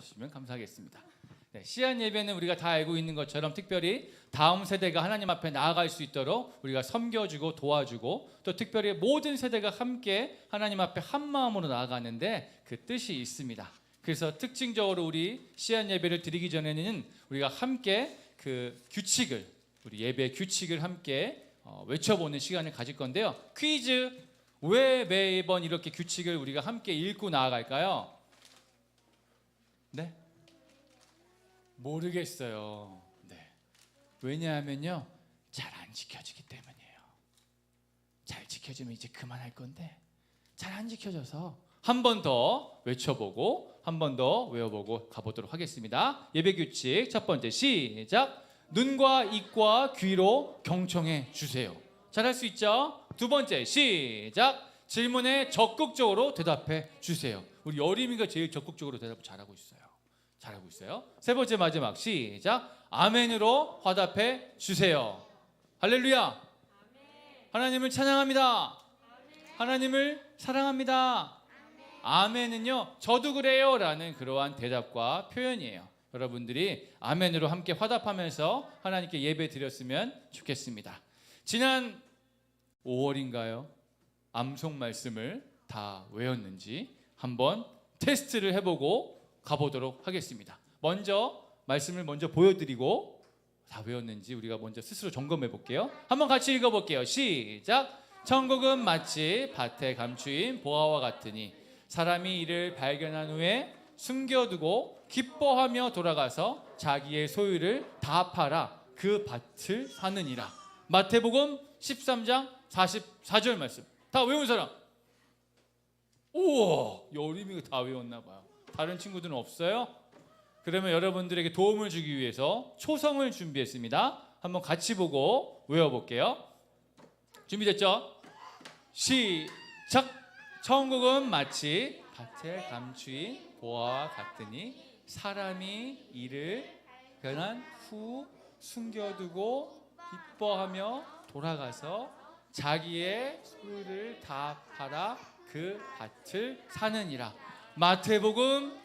주시면 감사하겠습니다. 네, 씨앗 예배는 우리가 다 알고 있는 것처럼 특별히 다음 세대가 하나님 앞에 나아갈 수 있도록 우리가 섬겨주고 도와주고 또 특별히 모든 세대가 함께 하나님 앞에 한 마음으로 나아가는데 그 뜻이 있습니다. 그래서 특징적으로 우리 씨앗 예배를 드리기 전에는 우리가 함께 그 규칙을, 우리 예배 규칙을 함께 외쳐보는 시간을 가질 건데요. 퀴즈, 왜 매번 이렇게 규칙을 우리가 함께 읽고 나아갈까요? 네? 모르겠어요. 네. 왜냐하면요, 잘 안 지켜지기 때문이에요. 잘 지켜지면 이제 그만할 건데 잘 안 지켜져서 한 번 더 외쳐보고 한 번 더 외워보고 가보도록 하겠습니다. 예배 규칙 첫 번째 시작. 눈과 입과 귀로 경청해 주세요. 잘할 수 있죠? 두 번째 시작. 질문에 적극적으로 대답해 주세요. 우리 여림이가 제일 적극적으로 대답을 잘하고 있어요. 잘하고 있어요. 세 번째 마지막 시작. 아멘으로 화답해 주세요. 할렐루야. 하나님을 찬양합니다. 하나님을 사랑합니다. 아멘은요, 저도 그래요 라는 그러한 대답과 표현이에요. 여러분들이 아멘으로 함께 화답하면서 하나님께 예배 드렸으면 좋겠습니다. 지난 5월인가요? 암송 말씀을 다 외웠는지 한번 테스트를 해보고 가보도록 하겠습니다. 먼저 말씀을 보여드리고 다 외웠는지 우리가 먼저 스스로 점검해 볼게요. 한번 같이 읽어볼게요. 시작. 천국은 마치 밭에 감추인 보화와 같으니 사람이 이를 발견한 후에 숨겨두고 기뻐하며 돌아가서 자기의 소유를 다 팔아 그 밭을 사느니라. 마태복음 13장 44절 말씀 다 외운 사람? 우와, 여림이가 다 외웠나 봐요. 다른 친구들은 없어요? 그러면 여러분들에게 도움을 주기 위해서 초성을 준비했습니다. 한번 같이 보고 외워볼게요. 준비됐죠? 시작! 천국은 마치 밭에 감추인 보화와 같으니 사람이 이를 변한 후 숨겨두고 기뻐하며 돌아가서 자기의 소유를 다 팔아 그 밭을 사느니라. 마태복음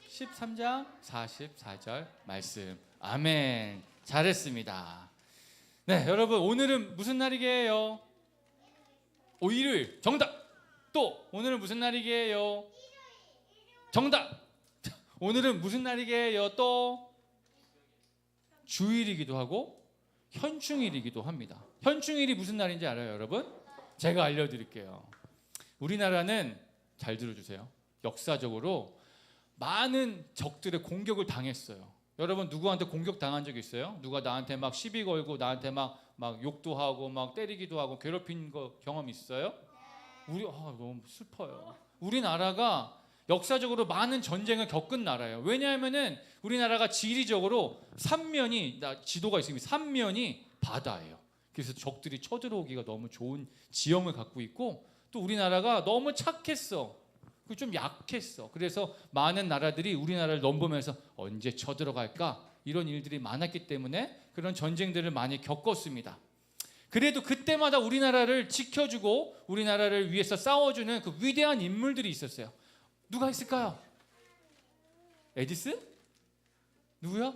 13장 44절 말씀. 아멘. 잘했습니다. 네, 여러분 오늘은 무슨 날이게요? 일요일. 정답. 또 오늘은 무슨 날이게요? 정답. 오늘은 무슨 날이게요? 또 주일이기도 하고 현충일이기도 합니다. 현충일이 무슨 날인지 알아요, 여러분? 제가 알려드릴게요. 우리나라는 잘 들어주세요. 역사적으로 많은 적들의 공격을 당했어요. 여러분 누구한테 공격 당한 적 있어요? 누가 나한테 막 시비 걸고 나한테 막 욕도 하고 막 때리기도 하고 괴롭힌 거 경험 있어요? 너무 슬퍼요. 우리나라가 역사적으로 많은 전쟁을 겪은 나라예요. 왜냐하면은 우리나라가 지리적으로 지도가 있습니다. 3면이 바다예요. 그래서 적들이 쳐들어오기가 너무 좋은 지형을 갖고 있고 또 우리나라가 너무 착했어. 좀 약했어. 그래서 많은 나라들이 우리나라를 넘보면서 언제 쳐들어갈까? 이런 일들이 많았기 때문에 그런 전쟁들을 많이 겪었습니다. 그래도 그때마다 우리나라를 지켜주고 우리나라를 위해서 싸워주는 그 위대한 인물들이 있었어요. 누가 있을까요? 에디슨? 누구요?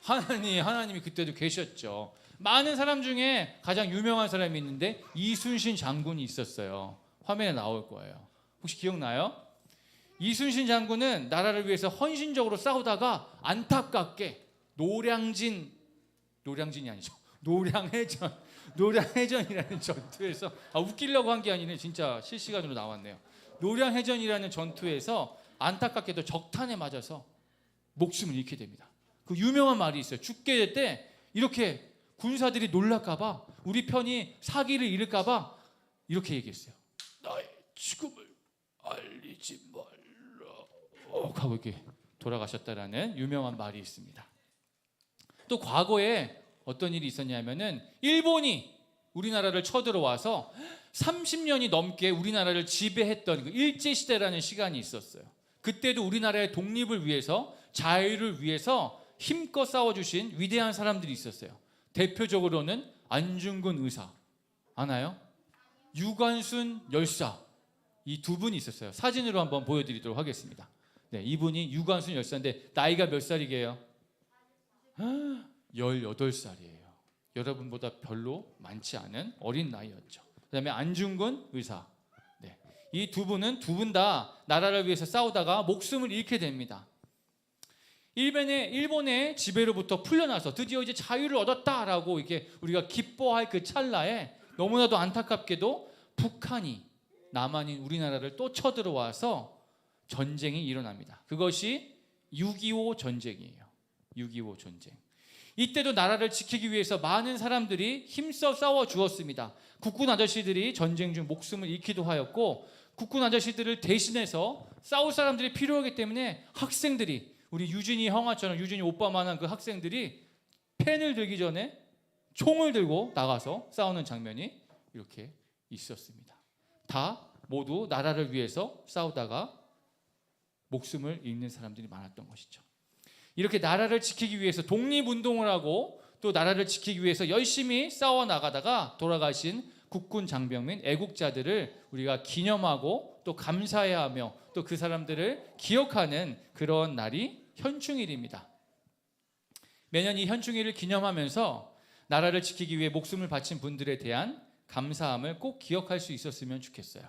하나님이 그때도 계셨죠. 많은 사람 중에 가장 유명한 사람이 있는데 이순신 장군이 있었어요. 화면에 나올 거예요. 혹시 기억나요? 이순신 장군은 나라를 위해서 헌신적으로 싸우다가 안타깝게 노량진이 아니죠. 노량해전이라는 전투에서 웃기려고 한 게 아니라 진짜 실시간으로 나왔네요. 노량해전이라는 전투에서 안타깝게도 적탄에 맞아서 목숨을 잃게 됩니다. 그 유명한 말이 있어요. 죽게 될 때 이렇게 군사들이 놀랄까봐 우리 편이 사기를 잃을까봐 이렇게 얘기했어요. 나의 죽음을 알리지 말라 하고 이렇게 돌아가셨다라는 유명한 말이 있습니다. 또 과거에 어떤 일이 있었냐면은 일본이 우리나라를 쳐들어와서 30년이 넘게 우리나라를 지배했던 그 일제시대라는 시간이 있었어요. 그때도 우리나라의 독립을 위해서 자유를 위해서 힘껏 싸워주신 위대한 사람들이 있었어요. 대표적으로는 안중근 의사 아나요? 유관순 열사 이 두 분이 있었어요. 사진으로 한번 보여드리도록 하겠습니다. 네, 이분이 유관순 열사인데 나이가 몇 살이게요? 18살이에요. 여러분보다 별로 많지 않은 어린 나이였죠. 그 다음에 안중근 의사. 네, 이 두 분은 두 분 다 나라를 위해서 싸우다가 목숨을 잃게 됩니다. 일본의 지배로부터 풀려나서 드디어 이제 자유를 얻었다라고 이렇게 우리가 기뻐할 그 찰나에 너무나도 안타깝게도 북한이 남한인 우리나라를 또 쳐들어와서 전쟁이 일어납니다. 그것이 6.25 전쟁이에요. 6.25 전쟁. 이때도 나라를 지키기 위해서 많은 사람들이 힘써 싸워 주었습니다. 국군 아저씨들이 전쟁 중 목숨을 잃기도 하였고, 국군 아저씨들을 대신해서 싸울 사람들이 필요하기 때문에 학생들이, 우리 유진이 형아처럼 유진이 오빠만한 그 학생들이 펜을 들기 전에 총을 들고 나가서 싸우는 장면이 이렇게 있었습니다. 다 모두 나라를 위해서 싸우다가 목숨을 잃는 사람들이 많았던 것이죠. 이렇게 나라를 지키기 위해서 독립운동을 하고 또 나라를 지키기 위해서 열심히 싸워나가다가 돌아가신 국군 장병 및 애국자들을 우리가 기념하고 또 감사해야 하며 또 그 사람들을 기억하는 그런 날이 현충일입니다. 매년 이 현충일을 기념하면서 나라를 지키기 위해 목숨을 바친 분들에 대한 감사함을 꼭 기억할 수 있었으면 좋겠어요.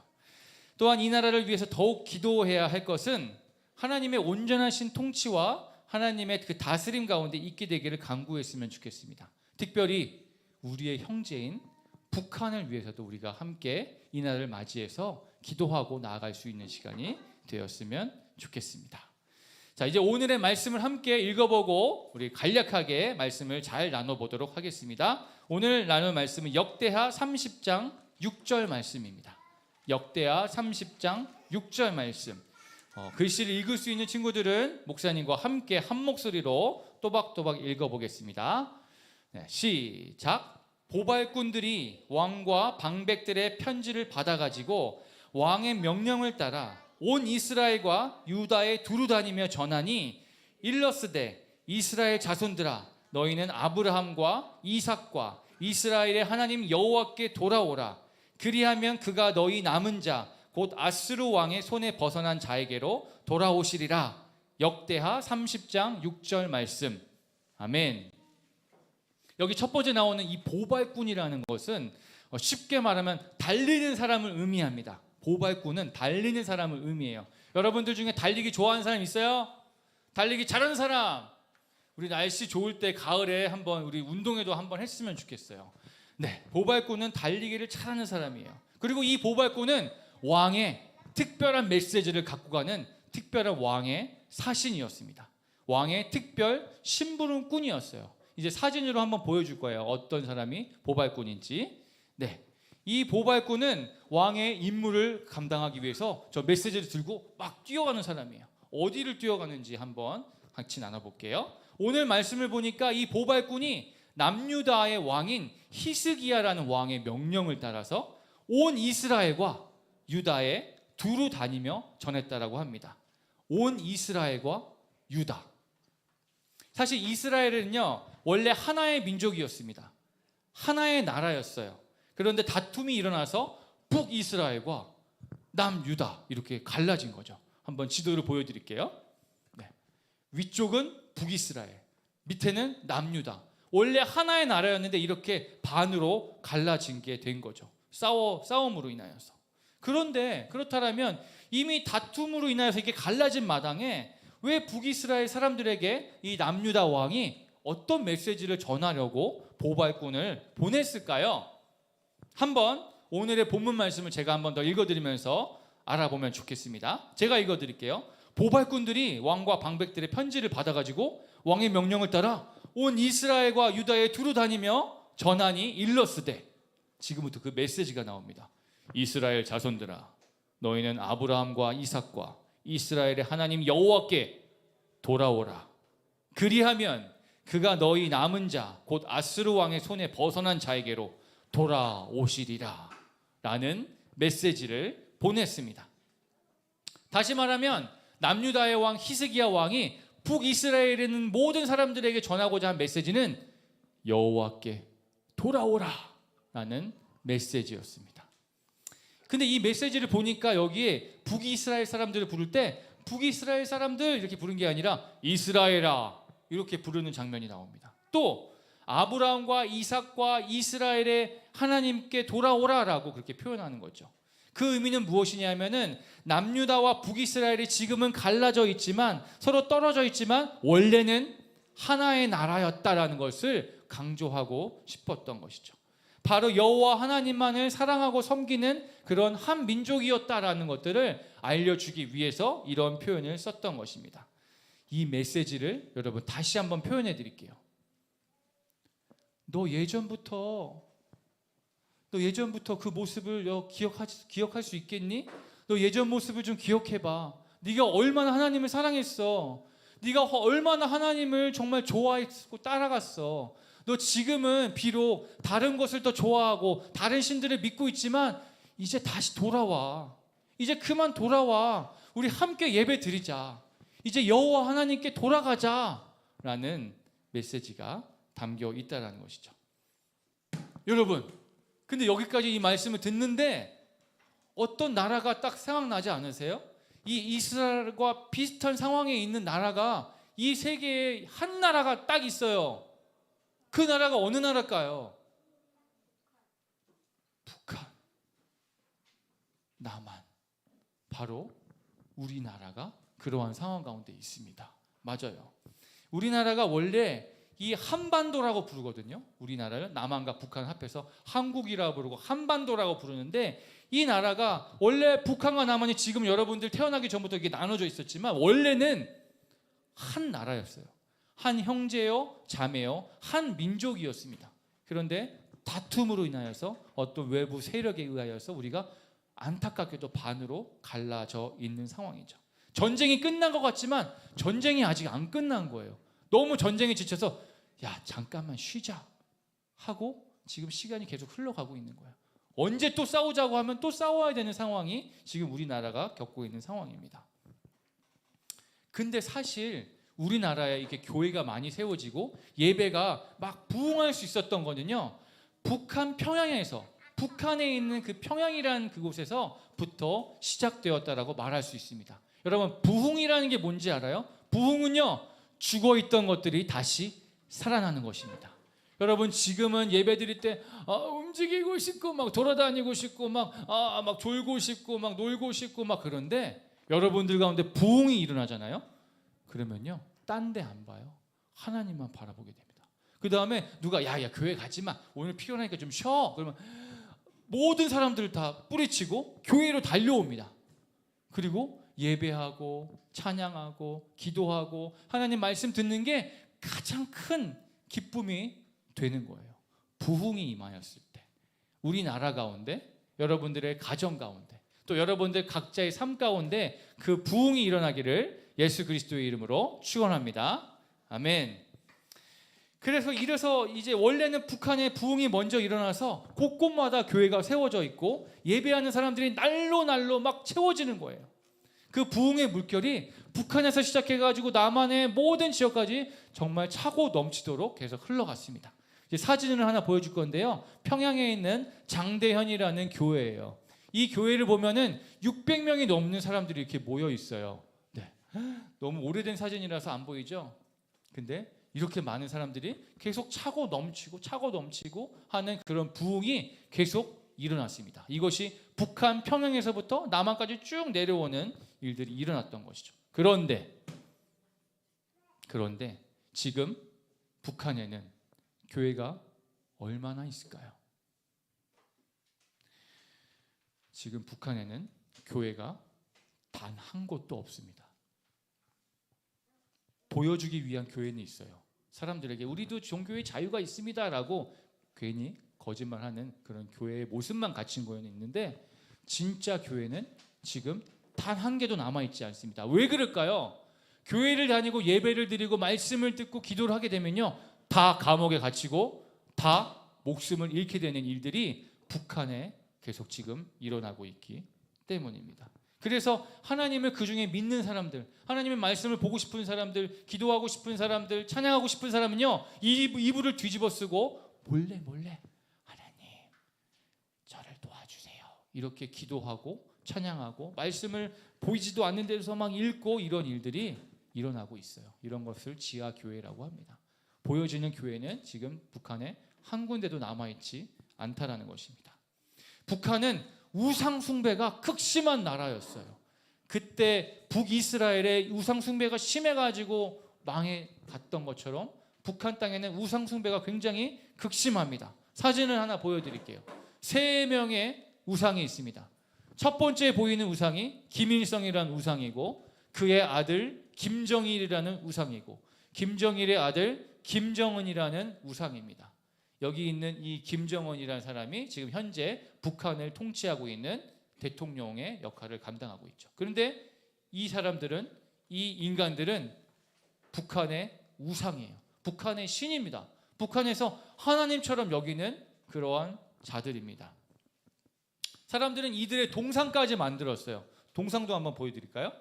또한 이 나라를 위해서 더욱 기도해야 할 것은 하나님의 온전하신 통치와 하나님의 그 다스림 가운데 있게 되기를 간구했으면 좋겠습니다. 특별히 우리의 형제인 북한을 위해서도 우리가 함께 이 날을 맞이해서 기도하고 나아갈 수 있는 시간이 되었으면 좋겠습니다. 자, 이제 오늘의 말씀을 함께 읽어보고 우리 간략하게 말씀을 잘 나눠보도록 하겠습니다. 오늘 나눌 말씀은 역대하 30장 6절 말씀입니다. 역대하 30장 6절 말씀. 글씨를 읽을 수 있는 친구들은 목사님과 함께 한 목소리로 또박또박 읽어보겠습니다. 네, 시작. 보발꾼들이 왕과 방백들의 편지를 받아가지고 왕의 명령을 따라 온 이스라엘과 유다에 두루 다니며 전하니, 일러스되 이스라엘 자손들아, 너희는 아브라함과 이삭과 이스라엘의 하나님 여호와께 돌아오라. 그리하면 그가 너희 남은 자 곧 아스루 왕의 손에 벗어난 자에게로 돌아오시리라. 역대하 30장 6절 말씀. 아멘. 여기 첫 번째 나오는 이 보발꾼이라는 것은 쉽게 말하면 달리는 사람을 의미합니다. 보발꾼은 달리는 사람을 의미해요. 여러분들 중에 달리기 좋아하는 사람 있어요? 달리기 잘하는 사람? 우리 날씨 좋을 때 가을에 한번 우리 운동회도 한번 했으면 좋겠어요. 네, 보발꾼은 달리기를 잘하는 사람이에요. 그리고 이 보발꾼은 왕의 특별한 메시지를 갖고 가는 특별한 왕의 사신이었습니다. 왕의 특별 심부름꾼이었어요. 이제 사진으로 한번 보여줄 거예요. 어떤 사람이 보발꾼인지. 네, 이 보발꾼은 왕의 임무를 감당하기 위해서 저 메시지를 들고 막 뛰어가는 사람이에요. 어디를 뛰어가는지 한번 같이 나눠볼게요. 오늘 말씀을 보니까 이 보발꾼이 남유다의 왕인 히스기야라는 왕의 명령을 따라서 온 이스라엘과 유다에 두루 다니며 전했다라고 합니다. 온 이스라엘과 유다. 사실 이스라엘은요, 원래 하나의 민족이었습니다. 하나의 나라였어요. 그런데 다툼이 일어나서 북이스라엘과 남유다 이렇게 갈라진 거죠. 한번 지도를 보여드릴게요. 네. 위쪽은 북이스라엘, 밑에는 남유다. 원래 하나의 나라였는데 이렇게 반으로 갈라진 게 된 거죠. 싸움으로 인하여서. 그런데 그렇다면 이미 다툼으로 인하여서 이렇게 갈라진 마당에 왜 북이스라엘 사람들에게 이 남유다 왕이 어떤 메시지를 전하려고 보발꾼을 보냈을까요? 한번 오늘의 본문 말씀을 제가 한번 더 읽어드리면서 알아보면 좋겠습니다. 제가 읽어드릴게요. 보발꾼들이 왕과 방백들의 편지를 받아가지고 왕의 명령을 따라 온 이스라엘과 유다에 두루 다니며 전하니, 일러스되, 지금부터 그 메시지가 나옵니다. 이스라엘 자손들아, 너희는 아브라함과 이삭과 이스라엘의 하나님 여호와께 돌아오라. 그리하면 그가 너희 남은 자 곧 아스루 왕의 손에 벗어난 자에게로 돌아오시리라. 라는 메시지를 보냈습니다. 다시 말하면 남유다의 왕 히스기야 왕이 북이스라엘에 있는 모든 사람들에게 전하고자 한 메시지는 여호와께 돌아오라 라는 메시지였습니다. 근데 이 메시지를 보니까 여기에 북이스라엘 사람들을 부를 때 북이스라엘 사람들 이렇게 부른 게 아니라 이스라엘아 이렇게 부르는 장면이 나옵니다. 또 아브라함과 이삭과 이스라엘의 하나님께 돌아오라라고 그렇게 표현하는 거죠. 그 의미는 무엇이냐면은 남유다와 북이스라엘이 지금은 갈라져 있지만 서로 떨어져 있지만 원래는 하나의 나라였다라는 것을 강조하고 싶었던 것이죠. 바로 여호와 하나님만을 사랑하고 섬기는 그런 한 민족이었다라는 것들을 알려주기 위해서 이런 표현을 썼던 것입니다. 이 메시지를 여러분 다시 한번 표현해 드릴게요. 너 예전부터 그 모습을 기억할 수 있겠니? 너 예전 모습을 좀 기억해봐. 네가 얼마나 하나님을 사랑했어. 네가 얼마나 하나님을 정말 좋아했고 따라갔어. 너 지금은 비록 다른 것을 더 좋아하고 다른 신들을 믿고 있지만 이제 다시 돌아와. 이제 그만 돌아와. 우리 함께 예배 드리자. 이제 여호와 하나님께 돌아가자라는 메시지가 담겨 있다는 것이죠. 여러분, 근데 여기까지 이 말씀을 듣는데 어떤 나라가 딱 생각나지 않으세요? 이 이스라엘과 비슷한 상황에 있는 나라가 이 세계에 한 나라가 딱 있어요. 그 나라가 어느 나라일까요? 북한, 남한. 바로 우리나라가 그러한 상황 가운데 있습니다. 맞아요. 우리나라가 원래 이 한반도라고 부르거든요. 우리나라를 남한과 북한 합해서 한국이라고 부르고 한반도라고 부르는데 이 나라가 원래 북한과 남한이 지금 여러분들 태어나기 전부터 이게 나눠져 있었지만 원래는 한 나라였어요. 한 형제요, 자매요, 한 민족이었습니다. 그런데 다툼으로 인하여서 어떤 외부 세력에 의하여서 우리가 안타깝게도 반으로 갈라져 있는 상황이죠. 전쟁이 끝난 것 같지만 전쟁이 아직 안 끝난 거예요. 너무 전쟁에 지쳐서 야 잠깐만 쉬자 하고 지금 시간이 계속 흘러가고 있는 거예요. 언제 또 싸우자고 하면 또 싸워야 되는 상황이 지금 우리나라가 겪고 있는 상황입니다. 근데 사실 우리나라에 이렇게 교회가 많이 세워지고 예배가 막 부흥할 수 있었던 거는요, 북한 평양에서, 북한에 있는 그 평양이라는 그곳에서부터 시작되었다라고 말할 수 있습니다. 여러분, 부흥이라는 게 뭔지 알아요? 부흥은요, 죽어있던 것들이 다시 살아나는 것입니다. 여러분, 지금은 예배 드릴 때 움직이고 싶고 막 돌아다니고 싶고 막 졸고 싶고 막 놀고 싶고 막 그런데 여러분들 가운데 부흥이 일어나잖아요. 그러면요, 딴 데 안 봐요. 하나님만 바라보게 됩니다. 그 다음에 누가 야 교회 가지 마, 오늘 피곤하니까 좀 쉬어. 그러면 모든 사람들 다 뿌리치고 교회로 달려옵니다. 그리고 예배하고 찬양하고 기도하고 하나님 말씀 듣는 게 가장 큰 기쁨이 되는 거예요. 부흥이 임하였을 때 우리나라 가운데, 여러분들의 가정 가운데, 또 여러분들 각자의 삶 가운데 그 부흥이 일어나기를 예수 그리스도의 이름으로 축원합니다. 아멘. 그래서 이래서 이제 원래는 북한에 부흥이 먼저 일어나서 곳곳마다 교회가 세워져 있고 예배하는 사람들이 날로 막 채워지는 거예요. 그 부흥의 물결이 북한에서 시작해가지고 남한의 모든 지역까지 정말 차고 넘치도록 계속 흘러갔습니다. 이제 사진을 하나 보여줄 건데요. 평양에 있는 장대현이라는 교회예요. 이 교회를 보면은 600명이 넘는 사람들이 이렇게 모여 있어요. 네. 너무 오래된 사진이라서 안 보이죠? 근데 이렇게 많은 사람들이 계속 차고 넘치고 하는 그런 부흥이 계속 일어났습니다. 이것이 북한 평양에서부터 남한까지 쭉 내려오는 일들이 일어났던 것이죠. 그런데 지금 북한에는 교회가 얼마나 있을까요? 지금 북한에는 교회가 단 한 곳도 없습니다. 보여주기 위한 교회는 있어요. 사람들에게 우리도 종교의 자유가 있습니다라고 괜히 거짓말하는 그런 교회의 모습만 갖춘 거는 있는데 진짜 교회는 지금 단 한 개도 남아있지 않습니다. 왜 그럴까요? 교회를 다니고 예배를 드리고 말씀을 듣고 기도를 하게 되면요, 다 감옥에 갇히고 다 목숨을 잃게 되는 일들이 북한에 계속 지금 일어나고 있기 때문입니다. 그래서 하나님을 그 중에 믿는 사람들, 하나님의 말씀을 보고 싶은 사람들, 기도하고 싶은 사람들, 찬양하고 싶은 사람은요, 이불을 뒤집어 쓰고 몰래 하나님 저를 도와주세요 이렇게 기도하고 찬양하고 말씀을 보이지도 않는 데서 막 읽고 이런 일들이 일어나고 있어요. 이런 것을 지하 교회라고 합니다. 보여지는 교회는 지금 북한에 한 군데도 남아있지 않다라는 것입니다. 북한은 우상 숭배가 극심한 나라였어요. 그때 북이스라엘의 우상 숭배가 심해가지고 망해 갔던 것처럼 북한 땅에는 우상 숭배가 굉장히 극심합니다. 사진을 하나 보여드릴게요. 3명의 우상이 있습니다. 첫 번째 보이는 우상이 김일성이라는 우상이고, 그의 아들 김정일이라는 우상이고, 김정일의 아들 김정은이라는 우상입니다. 여기 있는 이 김정은이라는 사람이 지금 현재 북한을 통치하고 있는 대통령의 역할을 감당하고 있죠. 그런데 이 사람들은, 이 인간들은 북한의 우상이에요. 북한의 신입니다. 북한에서 하나님처럼 여기는 그러한 자들입니다. 사람들은 이들의 동상까지 만들었어요. 동상도 한번 보여드릴까요?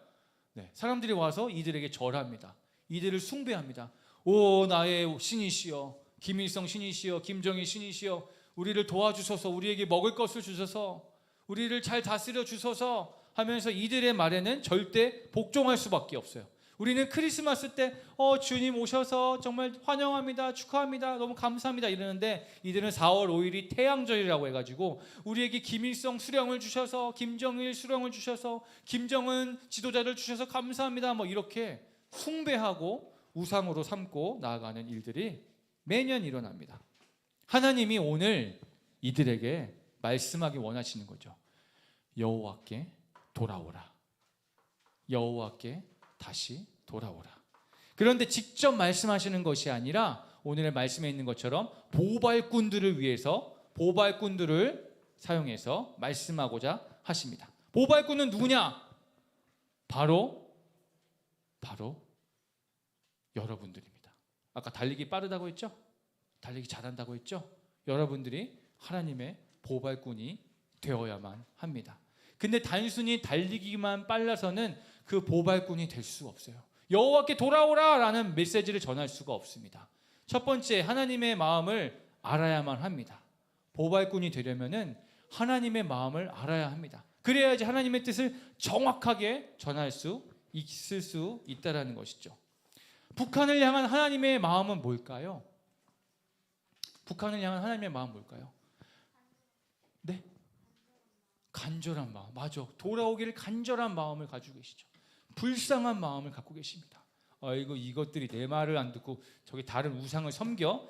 네, 사람들이 와서 이들에게 절합니다. 이들을 숭배합니다. 오 나의 신이시여, 김일성 신이시여, 김정일 신이시여, 우리를 도와주소서, 우리에게 먹을 것을 주소서, 우리를 잘 다스려 주소서 하면서 이들의 말에는 절대 복종할 수밖에 없어요. 우리는 크리스마스 때 주님 오셔서 정말 환영합니다, 축하합니다, 너무 감사합니다 이러는데, 이들은 4월 5일이 태양절이라고 해가지고 우리에게 김일성 수령을 주셔서, 김정일 수령을 주셔서, 김정은 지도자를 주셔서 감사합니다, 뭐 이렇게 숭배하고 우상으로 삼고 나아가는 일들이 매년 일어납니다. 하나님이 오늘 이들에게 말씀하기 원하시는 거죠. 여호와께 돌아오라. 여호와께 다시 돌아오라. 그런데 직접 말씀하시는 것이 아니라 오늘의 말씀에 있는 것처럼 보발꾼들을 위해서 보발꾼들을 사용해서 말씀하고자 하십니다. 보발꾼은 누구냐? 바로 여러분들입니다. 아까 달리기 빠르다고 했죠? 달리기 잘한다고 했죠? 여러분들이 하나님의 보발꾼이 되어야만 합니다. 근데 단순히 달리기만 빨라서는 그 보발꾼이 될 수 없어요. 여호와께 돌아오라 라는 메시지를 전할 수가 없습니다. 첫 번째, 하나님의 마음을 알아야만 합니다. 보발꾼이 되려면은 하나님의 마음을 알아야 합니다. 그래야지 하나님의 뜻을 정확하게 전할 수 있을 수 있다라는 것이죠. 북한을 향한 하나님의 마음은 뭘까요? 북한을 향한 하나님의 마음은 뭘까요? 네? 간절한 마음. 맞아. 돌아오기를 간절한 마음을 가지고 계시죠. 불쌍한 마음을 갖고 계십니다. 아이고, 이것들이 내 말을 안 듣고 저기 다른 우상을 섬겨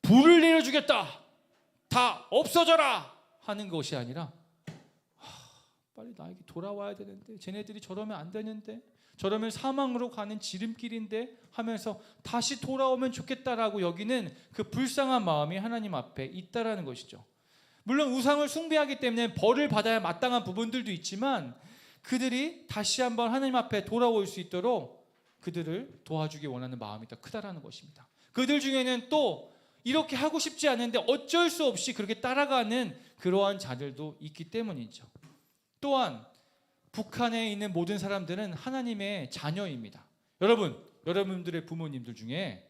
불을 내려주겠다, 다 없어져라 하는 것이 아니라 빨리 나에게 돌아와야 되는데, 쟤네들이 저러면 안 되는데, 저러면 사망으로 가는 지름길인데 하면서 다시 돌아오면 좋겠다라고 여기는 그 불쌍한 마음이 하나님 앞에 있다라는 것이죠. 물론 우상을 숭배하기 때문에 벌을 받아야 마땅한 부분들도 있지만, 그들이 다시 한번 하나님 앞에 돌아올 수 있도록 그들을 도와주기 원하는 마음이 더 크다라는 것입니다. 그들 중에는 또 이렇게 하고 싶지 않은데 어쩔 수 없이 그렇게 따라가는 그러한 자들도 있기 때문이죠. 또한 북한에 있는 모든 사람들은 하나님의 자녀입니다. 여러분들의 부모님들 중에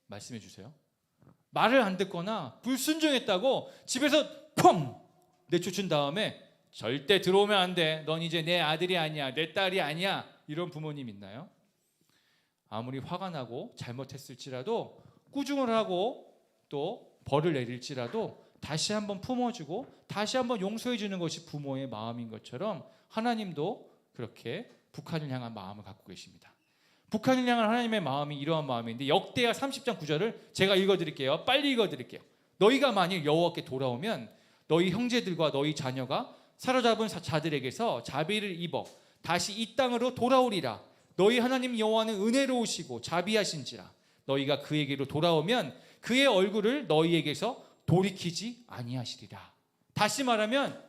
말씀해 주세요. 말을 안 듣거나 불순종했다고 집에서 펑 내쫓은 다음에 절대 들어오면 안 돼, 넌 이제 내 아들이 아니야, 내 딸이 아니야, 이런 부모님 있나요? 아무리 화가 나고 잘못했을지라도 꾸중을 하고 또 벌을 내릴지라도 다시 한번 품어주고 다시 한번 용서해 주는 것이 부모의 마음인 것처럼 하나님도 그렇게 북한을 향한 마음을 갖고 계십니다. 북한을 향한 하나님의 마음이 이러한 마음인데, 역대하 30장 9절을 제가 읽어드릴게요. 빨리 읽어드릴게요. 너희가 만일 여호와께 돌아오면 너희 형제들과 너희 자녀가 사로잡은 자들에게서 자비를 입어 다시 이 땅으로 돌아오리라. 너희 하나님 여호와는 은혜로우시고 자비하신지라. 너희가 그에게로 돌아오면 그의 얼굴을 너희에게서 돌이키지 아니하시리라. 다시 말하면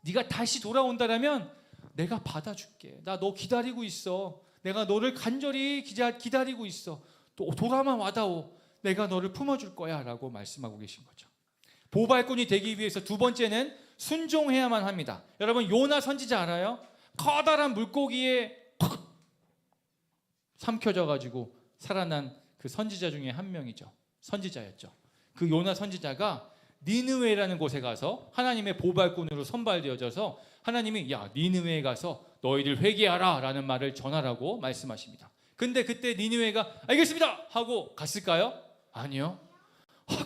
네가 다시 돌아온다라면 내가 받아줄게. 나 너 기다리고 있어. 내가 너를 간절히 기다리고 있어. 또 돌아만 와다오. 내가 너를 품어줄 거야 라고 말씀하고 계신 거죠. 보발꾼이 되기 위해서 두 번째는 순종해야만 합니다. 여러분, 요나 선지자 알아요? 커다란 물고기에 팍 삼켜져 가지고 살아난 그 선지자 중에 한 명이죠. 선지자였죠. 그 요나 선지자가 니느웨라는 곳에 가서 하나님의 보발꾼으로 선발되어져서 하나님이 야 니느웨에 가서 너희들 회개하라 라는 말을 전하라고 말씀하십니다. 근데 그때 니느웨가 알겠습니다 하고 갔을까요? 아니요.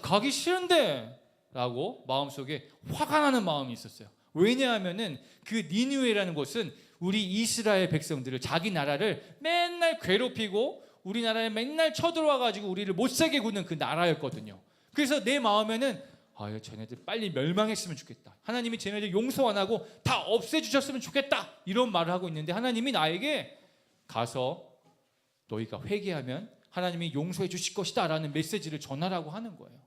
가기 싫은데 라고 마음속에 화가 나는 마음이 있었어요. 왜냐하면은 그 니느웨라는 곳은 우리 이스라엘 백성들을, 자기 나라를 맨날 괴롭히고 우리나라에 맨날 쳐들어와 가지고 우리를 못살게 구는 그 나라였거든요. 그래서 내 마음에는 쟤네들 빨리 멸망했으면 좋겠다, 하나님이 쟤네들 용서 안 하고 다 없애주셨으면 좋겠다, 이런 말을 하고 있는데 하나님이 나에게 가서 너희가 회개하면 하나님이 용서해 주실 것이다 라는 메시지를 전하라고 하는 거예요.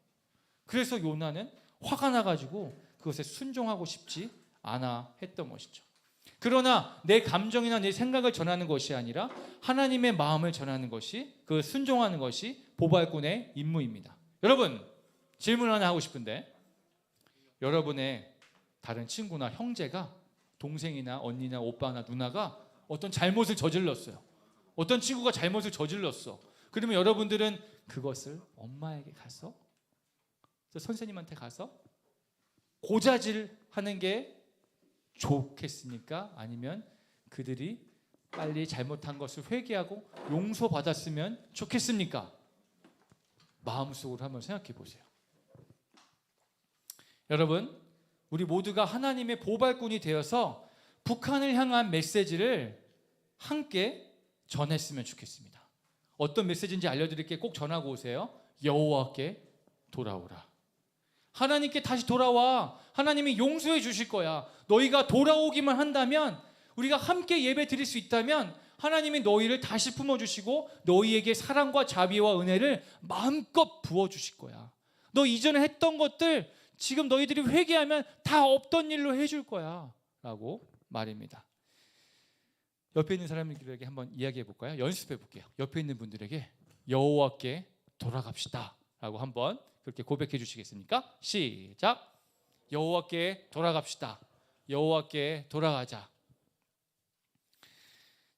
그래서 요나는 화가 나가지고 그것에 순종하고 싶지 않아 했던 것이죠. 그러나 내 감정이나 내 생각을 전하는 것이 아니라 하나님의 마음을 전하는 것이, 그 순종하는 것이 보발꾼의 임무입니다. 여러분, 질문 하나 하고 싶은데, 여러분의 다른 친구나 형제가, 동생이나 언니나 오빠나 누나가 어떤 잘못을 저질렀어요. 어떤 친구가 잘못을 저질렀어. 그러면 여러분들은 그것을 엄마에게 가서, 선생님한테 가서 고자질하는 게 좋겠습니까? 아니면 그들이 빨리 잘못한 것을 회개하고 용서받았으면 좋겠습니까? 마음속으로 한번 생각해 보세요. 여러분, 우리 모두가 하나님의 보발꾼이 되어서 북한을 향한 메시지를 함께 전했으면 좋겠습니다. 어떤 메시지인지 알려드릴게요. 꼭 전하고 오세요. 여호와께 돌아오라. 하나님께 다시 돌아와. 하나님이 용서해 주실 거야. 너희가 돌아오기만 한다면, 우리가 함께 예배 드릴 수 있다면 하나님이 너희를 다시 품어주시고 너희에게 사랑과 자비와 은혜를 마음껏 부어주실 거야. 너 이전에 했던 것들 지금 너희들이 회개하면 다 없던 일로 해줄 거야 라고 말입니다. 옆에 있는 사람들에게 한번 이야기해 볼까요? 연습해 볼게요. 옆에 있는 분들에게 여호와께 돌아갑시다 라고 한번 그렇게 고백해 주시겠습니까? 시작. 여호와께 돌아갑시다. 여호와께 돌아가자.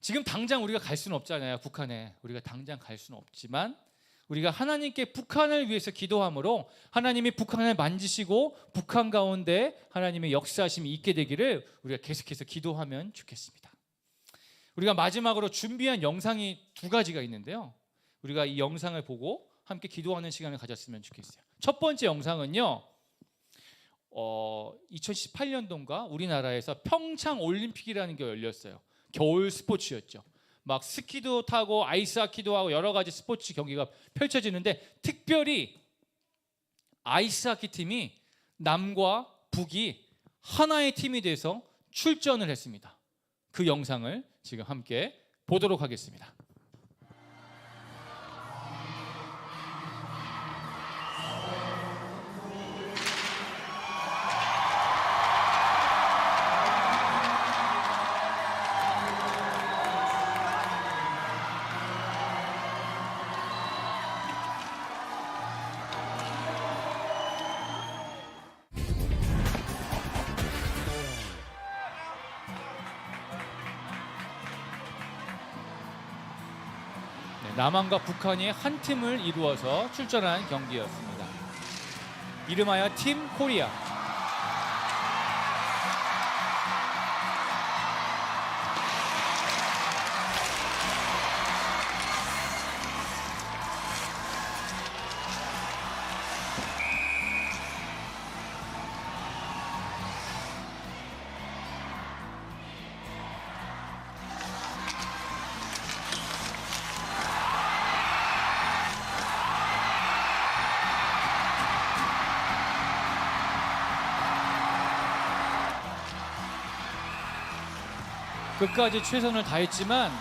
지금 당장 우리가 갈 수는 없잖아요. 북한에 우리가 당장 갈 수는 없지만 우리가 하나님께 북한을 위해서 기도함으로 하나님이 북한을 만지시고 북한 가운데 하나님의 역사하심이 있게 되기를 우리가 계속해서 기도하면 좋겠습니다. 우리가 마지막으로 준비한 영상이 두 가지가 있는데요, 우리가 이 영상을 보고 함께 기도하는 시간을 가졌으면 좋겠어요. 첫 번째 영상은요, 2018년도인가 우리나라에서 평창 올림픽이라는 게 열렸어요. 겨울 스포츠였죠. 막 스키도 타고 아이스하키도 하고 여러 가지 스포츠 경기가 펼쳐지는데, 특별히 아이스하키 팀이 남과 북이 하나의 팀이 돼서 출전을 했습니다. 그 영상을 지금 함께 보도록 하겠습니다. 남한과 북한이 한 팀을 이루어서 출전한 경기였습니다. 이름하여 팀 코리아. 끝까지 최선을 다했지만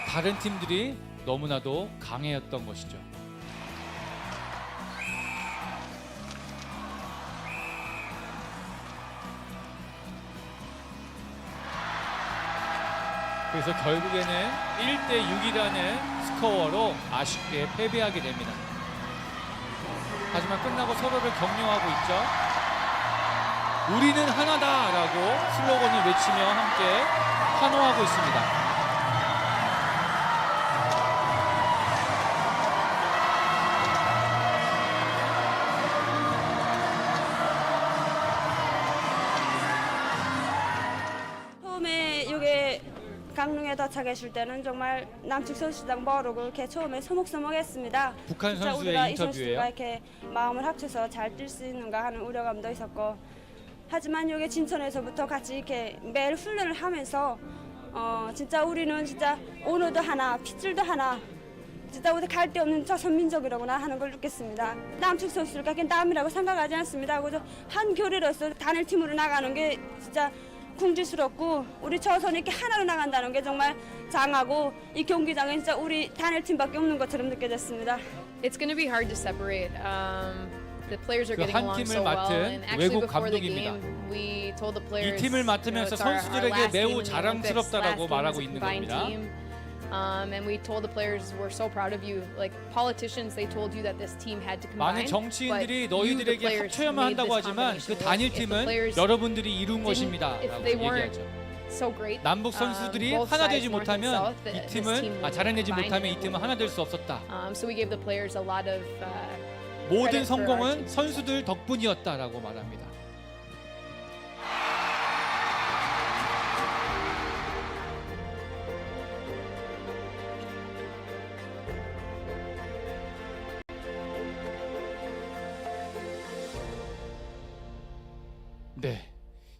다른 팀들이 너무나도 강해였던 것이죠. 그래서 결국에는 1대6이라는 스코어로 아쉽게 패배하게 됩니다. 하지만 끝나고 서로를 격려하고 있죠. 우리는 하나다라고 슬로건을 외치며 함께 환호하고 있습니다. 공항에 도착했을 때는 정말 남측 선수당 모르고 이렇게 처음에 서먹서먹했습니다. 북한 진짜 선수의 우리가 이 인터뷰예요. 선수가 이렇게 마음을 합쳐서 잘 뛸 수 있는가 하는 우려감도 있었고, 하지만 여기 진천에서부터 같이 이렇게 매일 훈련을 하면서 진짜 우리는 진짜 언어도 하나, 핏줄도 하나, 진짜 우리 갈 데 없는 조선민족이라구나 하는 걸 느꼈습니다. 남측 선수들과 그냥 남이라고 생각하지 않습니다. 그저 한 교리로서 단일팀으로 나가는 게 진짜 궁지스럽고, 우리 조선이 이렇게 하나로 나간다는 게 정말 장하고, 이 경기장은 진짜 우리 단일팀밖에 없는 것처럼 느껴졌습니다. It's going to be hard to separate. The players are 그 getting 한 along 팀을 so well, 맡은 and actually 외국 before the 감독입니다. game, we told the 이 players, 팀을 맡으면서 it's our 선수들에게 last 매우 game in the Olympics, 자랑스럽다라고 last game 말하고 as a 있는 combined 겁니다. team. And we told the players we're so proud of you. Like politicians, they told you that this team had to 많은 combine. 정치인들이 but you, the 너희들에게 players, 합쳐야만 made 한다고 this 하지만 그 combination work. 단일팀은 If the players 여러분들이 이룬 didn't- 것입니다 if 라고 they weren't 얘기하죠. so great, 남북 선수들이 both 하나 sides, 되지 North and 못하면 South, 이 this team 팀은 would 잘해내지 combine 못하면 이 and 팀은 would 하나 될 수 없었다. So we gave the players a lot of 모든 credit for our 성공은 team. 선수들 덕분이었다라고 말합니다. 네,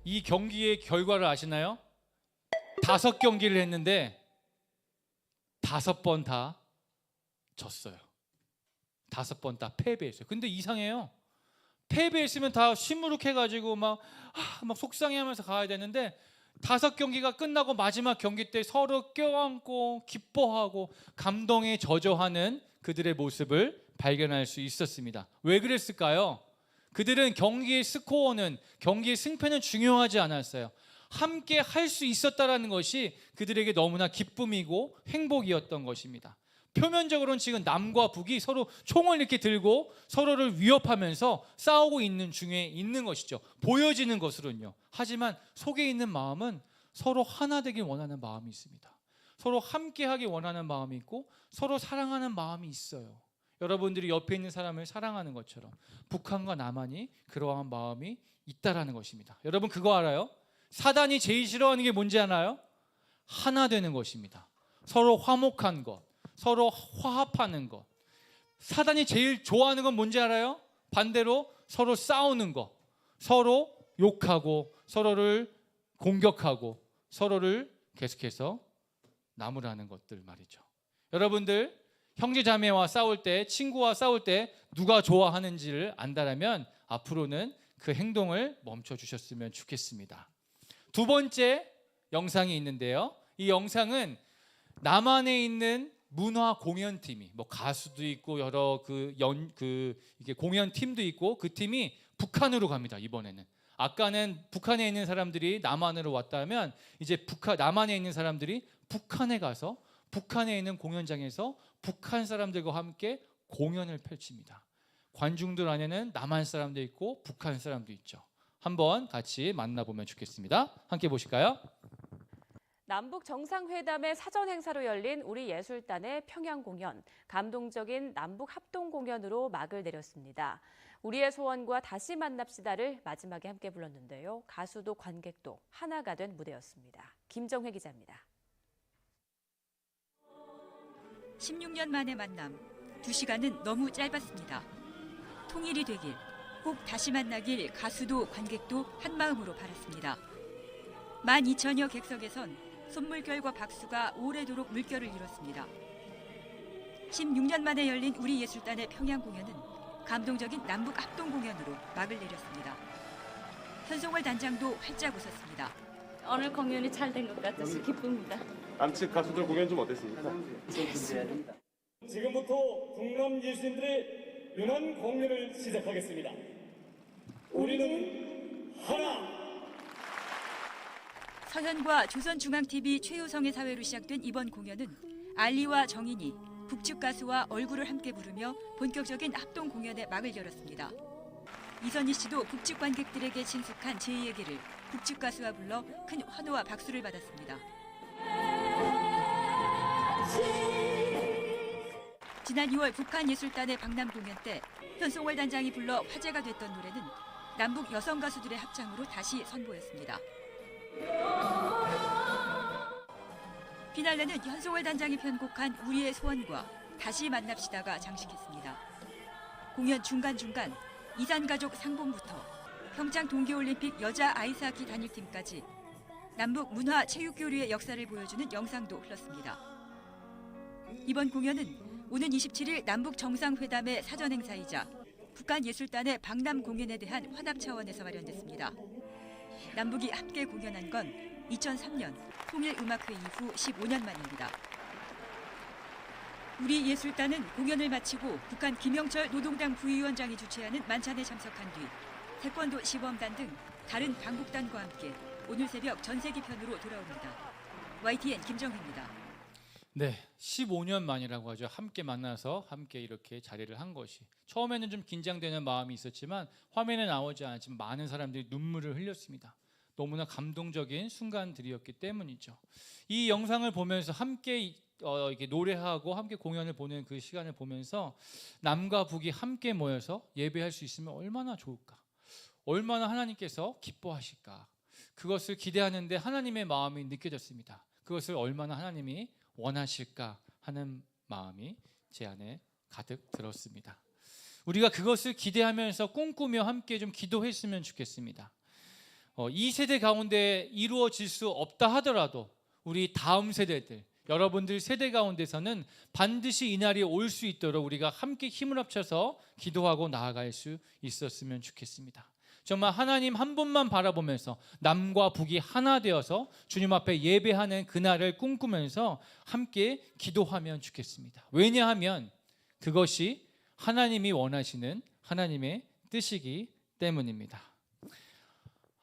이 경기의 결과를 아시나요? 5경기를 했는데 5번 다 졌어요. 5번 다 패배했어요. 근데 이상해요. 패배했으면 다 시무룩해가지고 막 속상해하면서 가야 되는데 5경기가 끝나고 마지막 경기 때 서로 껴안고 기뻐하고 감동에 젖어하는 그들의 모습을 발견할 수 있었습니다. 왜 그랬을까요? 그들은 경기의 스코어는, 경기의 승패는 중요하지 않았어요. 함께 할 수 있었다라는 것이 그들에게 너무나 기쁨이고 행복이었던 것입니다. 표면적으로는 지금 남과 북이 서로 총을 이렇게 들고 서로를 위협하면서 싸우고 있는 중에 있는 것이죠. 보여지는 것으로는요. 하지만 속에 있는 마음은 서로 하나 되길 원하는 마음이 있습니다. 서로 함께하길 원하는 마음이 있고 서로 사랑하는 마음이 있어요. 여러분들이 옆에 있는 사람을 사랑하는 것처럼 북한과 남한이 그러한 마음이 있다라는 것입니다. 여러분 그거 알아요? 사단이 제일 싫어하는 게 뭔지 아나요? 하나 되는 것입니다. 서로 화목한 것, 서로 화합하는 것. 사단이 제일 좋아하는 건 뭔지 알아요? 반대로 서로 싸우는 것, 서로 욕하고 서로를 공격하고 서로를 계속해서 나무라는 것들 말이죠. 여러분들 형제 자매와 싸울 때, 친구와 싸울 때 누가 좋아하는지를 안다라면 앞으로는 그 행동을 멈춰 주셨으면 좋겠습니다. 두 번째 영상이 있는데요. 이 영상은 남한에 있는 문화 공연팀이 가수도 있고 여러 이게 공연팀도 있고 그 팀이 북한으로 갑니다. 이번에는 아까는 북한에 있는 사람들이 남한으로 왔다면 이제 남한에 있는 사람들이 북한에 가서 북한에 있는 공연장에서 북한 사람들과 함께 공연을 펼칩니다. 관중들 안에는 남한 사람도 있고 북한 사람도 있죠. 한번 같이 만나보면 좋겠습니다. 함께 보실까요? 남북 정상회담의 사전 행사로 열린 우리 예술단의 평양 공연, 감동적인 남북 합동 공연으로 막을 내렸습니다. 우리의 소원과 다시 만납시다를 마지막에 함께 불렀는데요. 가수도 관객도 하나가 된 무대였습니다. 김정회 기자입니다. 16년 만의 만남, 2시간은 너무 짧았습니다. 통일이 되길, 꼭 다시 만나길 가수도 관객도 한마음으로 바랐습니다. 12,000여 객석에선 손물결과 박수가 오래도록 물결을 이뤘습니다. 16년 만에 열린 우리 예술단의 평양 공연은 감동적인 남북 합동 공연으로 막을 내렸습니다. 현송월 단장도 활짝 웃었습니다. 오늘 공연이 잘 된 것 같아서 기쁩니다. 남측 가수들 공연 좀 어땠습니까? 지금부터 북남 예술인들의 연한 공연을 시작하겠습니다. 우리는 하나. 서현과 조선중앙TV 최효성의 사회로 시작된 이번 공연은 알리와 정인이 북측 가수와 얼굴을 함께 부르며 본격적인 합동 공연에 막을 열었습니다. 이선희 씨도 북측 관객들에게 친숙한 제2의 길을 북측 가수와 불러 큰 환호와 박수를 받았습니다. 지난 2월 북한 예술단의 박람 공연 때 현송월 단장이 불러 화제가 됐던 노래는 남북 여성 가수들의 합창으로 다시 선보였습니다. 피날레는 현송월 단장이 편곡한 우리의 소원과 다시 만납시다가 장식했습니다. 공연 중간중간 이산가족 상봉부터 평창 동계올림픽 여자 아이스하키 단일팀까지 남북 문화 체육교류의 역사를 보여주는 영상도 흘렀습니다. 이번 공연은 오는 27일 남북 정상회담의 사전 행사이자 북한예술단의 박람 공연에 대한 화답 차원에서 마련됐습니다. 남북이 함께 공연한 건 2003년 통일음악회 이후 15년 만입니다. 우리 예술단은 공연을 마치고 북한 김영철 노동당 부위원장이 주최하는 만찬에 참석한 뒤 태권도 시범단 등 다른 강국단과 함께 오늘 새벽 전세기 편으로 돌아옵니다. YTN 김정희입니다. 네, 15년 만이라고 하죠. 함께 만나서 함께 이렇게 자리를 한 것이. 처음에는 좀 긴장되는 마음이 있었지만 화면에 나오지 않았지만 많은 사람들이 눈물을 흘렸습니다. 너무나 감동적인 순간들이었기 때문이죠. 이 영상을 보면서 함께 이렇게 노래하고 함께 공연을 보는 그 시간을 보면서 남과 북이 함께 모여서 예배할 수 있으면 얼마나 좋을까? 얼마나 하나님께서 기뻐하실까? 그것을 기대하는데 하나님의 마음이 느껴졌습니다. 그것을 얼마나 하나님이 원하실까 하는 마음이 제 안에 가득 들었습니다. 우리가 그것을 기대하면서 꿈꾸며 함께 좀 기도했으면 좋겠습니다. 이 세대 가운데 이루어질 수 없다 하더라도 우리 다음 세대들, 여러분들 세대 가운데서는 반드시 이날이 올 수 있도록 우리가 함께 힘을 합쳐서 기도하고 나아갈 수 있었으면 좋겠습니다. 정말 하나님 한 분만 바라보면서 남과 북이 하나 되어서 주님 앞에 예배하는 그날을 꿈꾸면서 함께 기도하면 좋겠습니다. 왜냐하면 그것이 하나님이 원하시는 하나님의 뜻이기 때문입니다.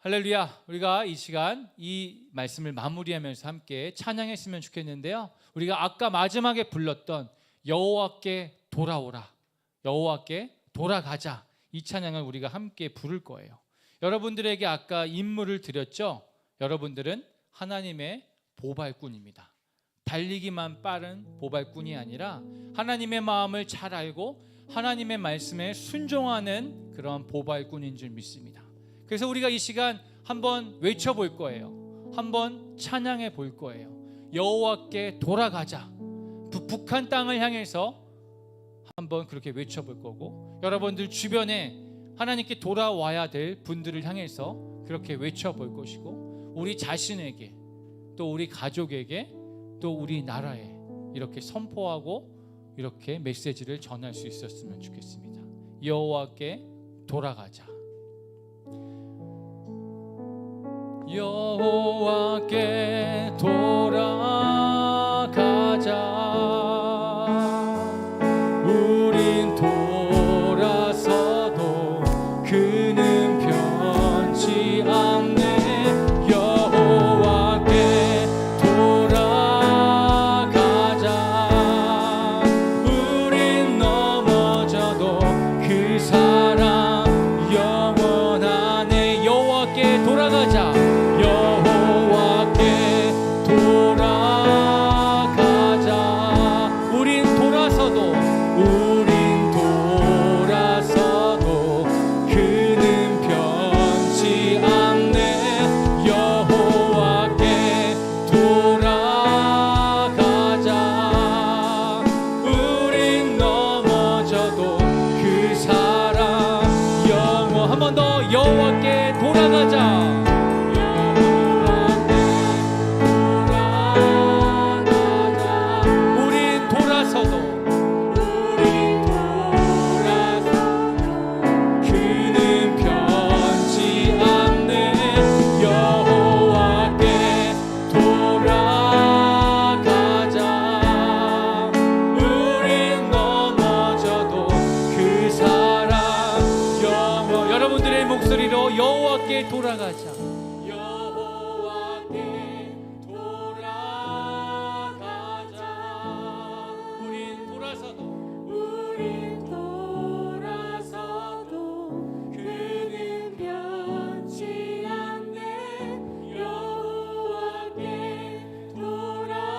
할렐루야. 우리가 이 시간 이 말씀을 마무리하면서 함께 찬양했으면 좋겠는데요. 우리가 아까 마지막에 불렀던 여호와께 돌아오라, 여호와께 돌아가자, 이 찬양을 우리가 함께 부를 거예요. 여러분들에게 아까 임무를 드렸죠. 여러분들은 하나님의 보발꾼입니다. 달리기만 빠른 보발꾼이 아니라 하나님의 마음을 잘 알고 하나님의 말씀에 순종하는 그런 보발꾼인 줄 믿습니다. 그래서 우리가 이 시간 한번 외쳐볼 거예요. 한번 찬양해 볼 거예요. 여호와께 돌아가자. 북한 땅을 향해서 한번 그렇게 외쳐볼 거고, 여러분들 주변에 하나님께 돌아와야 될 분들을 향해서 그렇게 외쳐볼 것이고, 우리 자신에게 또 우리 가족에게 또 우리 나라에 이렇게 선포하고 이렇게 메시지를 전할 수 있었으면 좋겠습니다. 여호와께 돌아가자. 여호와께 돌아가자. 우린 돌아서도 그는 변치 않네. 여호와께 돌아가자. 우린 넘어져도 그 사랑 영원하네. 여호와께 돌아가자. 여호와께 돌아가자. 우린 돌아서도 그는 변치 않네. 여호와께 돌아가자. 우린 넘어져도 그 사랑 영원. 한 번 더 여호와께 돌아가자. 여러분들의 목소리로 여호와께 돌아가자. 여호와께 돌아가자. 우린 돌아서도 그는 변치 않네. 여호와께 돌아가자.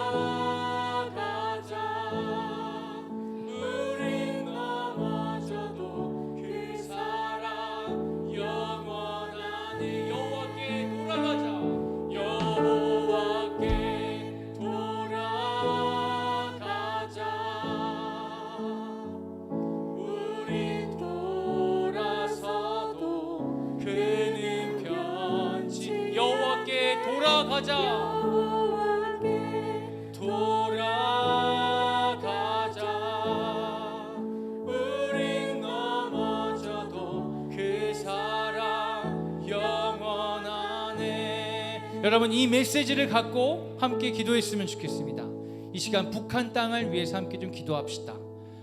우린 넘어져도 그 사랑 영원하네. 여호와께 돌아가자. 여호와께 돌아가자. 돌아가자. 우린 넘어져도 그 사랑 영원하네. 여러분, 이 메시지를 갖고 함께 기도했으면 좋겠습니다. 이 시간 북한 땅을 위해서 함께 좀 기도합시다.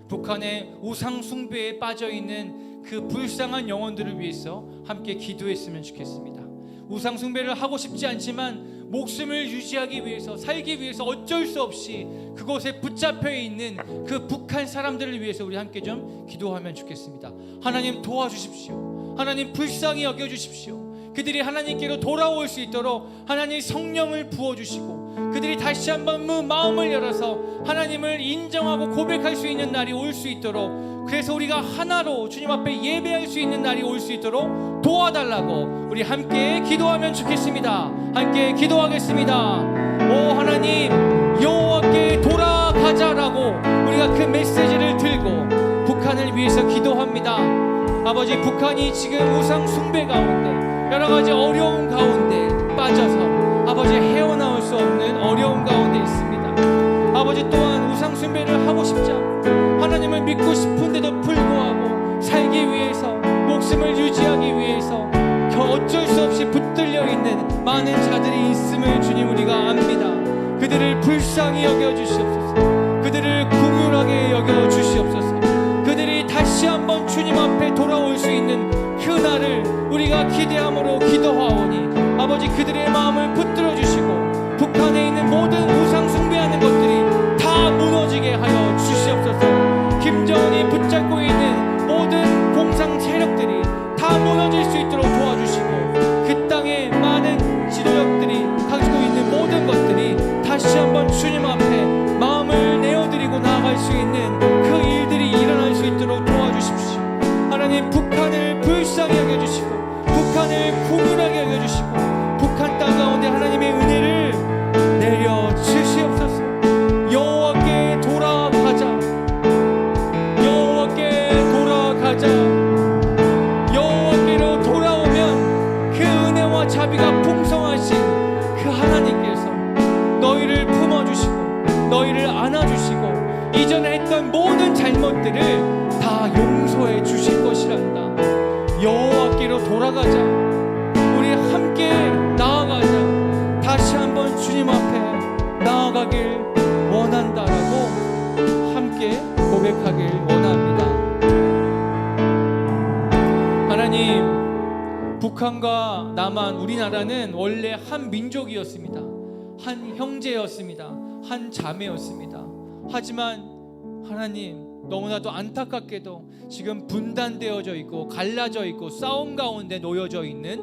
북한의 우상 숭배에 빠져 있는 그 불쌍한 영혼들을 위해서 함께 기도했으면 좋겠습니다. 우상 숭배를 하고 싶지 않지만 목숨을 유지하기 위해서, 살기 위해서 어쩔 수 없이 그곳에 붙잡혀 있는 그 북한 사람들을 위해서 우리 함께 좀 기도하면 좋겠습니다. 하나님 도와주십시오. 하나님 불쌍히 여겨주십시오. 그들이 하나님께로 돌아올 수 있도록 하나님 성령을 부어주시고, 그들이 다시 한번 마음을 열어서 하나님을 인정하고 고백할 수 있는 날이 올 수 있도록, 그래서 우리가 하나로 주님 앞에 예배할 수 있는 날이 올 수 있도록 도와달라고 우리 함께 기도하면 좋겠습니다. 함께 기도하겠습니다. 오 하나님, 여호와께 돌아가자라고 우리가 그 메시지를 들고 북한을 위해서 기도합니다. 아버지, 북한이 지금 우상 숭배 가운데 여러 가지 어려운 가운데 빠져서 아버지 헤어나올 수 없는 어려운 가운데 있습니다. 아버지, 또한 우상 숭배를 하고 싶지 않고 하나님을 믿고 싶은데도 불구하고 살기 위해서, 목숨을 유지하기 위해서 어쩔 수 없이 붙들려 있는 많은 자들이 있음을 주님 우리가 압니다. 그들을 불쌍히 여겨주시옵소서. 그들을 긍휼하게 여겨주시옵소서. 그들이 다시 한번 주님 앞에 돌아올 수 있는 그 날을 우리가 기대함으로 기도하오니 아버지, 그들의 마음을 붙들어 주시고 북한에 있는 모든 우상 숭배하는 것들이 다 무너지게 하여 주시옵소서. 김정은이 붙잡고 있는 모든 공상 세력들이 다 무너질 수 있도록 도와주시고, 그 땅에 많은 지도력들이 가지고 있는 모든 것들이 다시 한번 주님 앞에 마음을 내어드리고 나아갈 수 있는 그 일들이 일어날 수 있도록 도와주십시오. 하나님, 북한을 불쌍히 여겨주시고 북한을 긍휼하게 여겨주시고 북한 땅 가운데 하나님의 은혜를 내려주시옵소서. 여호와께 돌아가자. 여호와께 돌아가자. 여호와께로 돌아오면 그 은혜와 자비가 풍성하신 그 하나님께서 너희를 품어주시고 너희를 안아주시고 이전에 했던 모든 잘못들을 다 용서해 주실 것이란다. 여호와께로 돌아가자. 우리 함께 나아가자. 다시 한번 주님 앞에 나아가길 원한다라고 함께 고백하길 원합니다. 하나님, 북한과 남한, 우리나라는 원래 한 민족이었습니다. 한 형제였습니다. 한 자매였습니다. 하지만 하나님, 너무나도 안타깝게도 지금 분단되어져 있고 갈라져 있고 싸움 가운데 놓여져 있는